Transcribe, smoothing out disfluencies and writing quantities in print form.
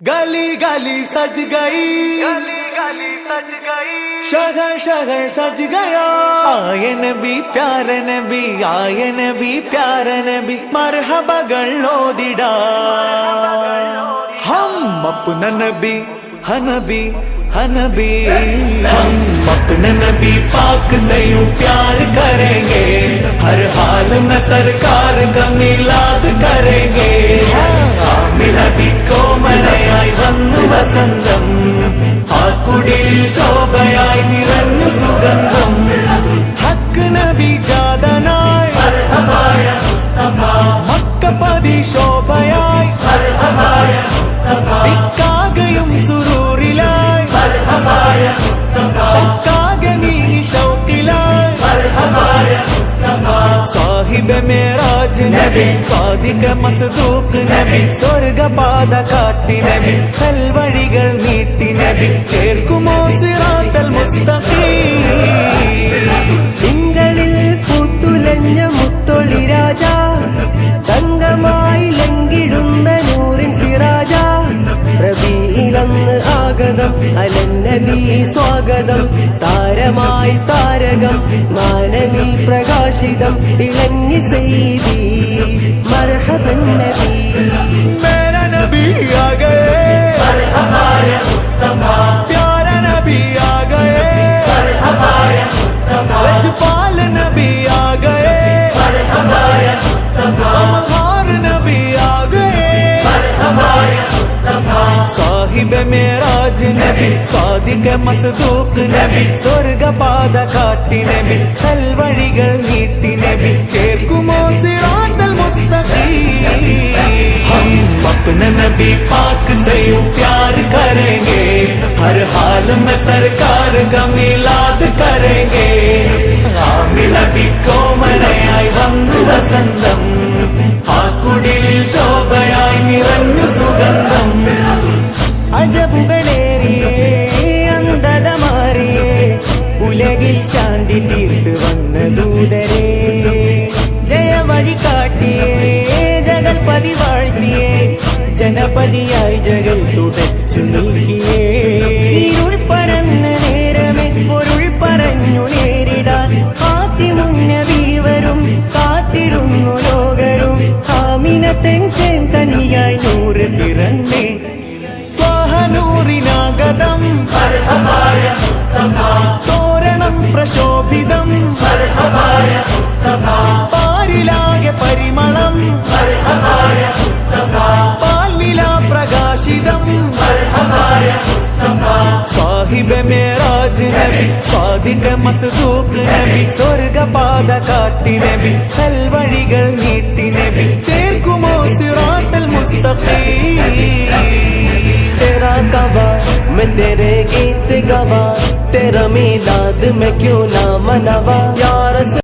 गली गली सज गई, गली गली सज गई, शहर शहर सज गया। आए नबी प्यारे नबी, आए नबी प्यारे नबी, मरहबകൾ ഓതിടാ हम अपना नबी हनबी हनबी, हम अपने नबी पाक से यूं प्यार करेंगे, हर हाल में सरकार का मिलाद करेंगे। നബി കോമലയായി വന്നു വസന്തം, ആ കുടിൽ ശോഭയായി നിറഞ്ഞു സുഗന്ധം। ഹക്ക് നബി ജാതനായി മർഹബായ മുസ്തഫ, മക്കപതി ശോഭയായി മർഹബായ മുസ്തഫ, ദിക്കാകയും സുറൂറിലായി മർഹബായ മുസ്തഫ, ശക്കാകെ നീ ശൗഖിലായി മർഹബായ മുസ്തഫ। സാഹിബ് മേറാജ് നബി, സാദിഖ് മസ്ദൂഖ് നബി, സ്വർഗപാത കാട്ടി നബി, സൽവഴികൾ നീട്ടി നബി, ചേർക്കുമോ സിറാത്തൽ മുസ്തഖീം। തിങ്കളിൽ പൂത്തുലഞ്ഞ മുത്തൊളി രാജ, തങ്കമായി ലംഘിടുന്ന നൂറിൻ സിറാജ, റബീഇലന്ന് ആഗതം അലന്നബി സ്വാഗതം, താരമായി താരകം മാനവി പ്രകാശിതം, തിളങ്ങി സയ്യിദി മർഹബൻ നബി। മേരാ നബി ആ ഗയേ മർഹബായ മുസ്തഫ, പ്യാരാ നബി ആ ഗയേ മർഹബായ മുസ്തഫ, ലജ്പാൽ നബി ആ ഗയേ മർഹബായ മുസ്തഫ, അമഹാർ നബി ആ ഗയേ മർഹബായ മുസ്തഫ। സാഹിബ് മേറാജ് നബി, സാദിഖ് മസ്ദൂഖ് നബി, സ്വർഗപാത കാട്ടി നബി, സൽവഴികൾ നീട്ടി നബി, ചേർക്കുമോ സിറാത്തൽ മുസ്തഖീം। हम अपने नबी पाक से यूं प्यार करेंगे, हर हाल में सरकार का मिलाद करेंगे। आमी नबी കോമലയായി വന്നു വസന്തം, ആ കുടിൽ ശോഭയായി നിറഞ്ഞു സുഗന്ധം। അജബുകളേറിയേ അന്ധത മാറിയേ, ഉലകിൽ ശാന്തി തീർത്ത് വന്ന ദൂതരേ, ജയവഴി കാട്ടിയേ ജഗൽപതി വാഴ്ത്തിയേ, ജനപതിയായി ജഗൽ തുടച്ചു നീക്കിയേ। ഇരുൾ പരന്ന നേരമേ പൊരുൾ പറഞ്ഞു നേരിടാൻ, ഹാത്തിമുന്നബി വരും കാത്തിരുന്നു ലോകരും, ആമിനത്തൻ കനിയായി നൂറ് തിറന്നേ, നൂറിനാഗതം മർഹബായ മുസ്തഫ, തോരണം പ്രശോഭിതം മർഹബായ മുസ്തഫ, പാരിലാകെ പരിമളം മർഹബായ മുസ്തഫ, പാൽനില പ്രകാശിതം മർഹബായ മുസ്തഫ। സാഹിബ് മേറാജ് നബി, സാദിഖ് മസ്ദൂഖ് നബി, സ്വർഗപാത കാട്ടി നബി, സൽവഴികൾ നീട്ടി നബി, ചേർക്കുമോ സിറാത്തൽ മുസ്തഖീം। तेरा कवा मैं तेरे गीत गवा, तेरा मीलाद मैं क्यों ना मनावा।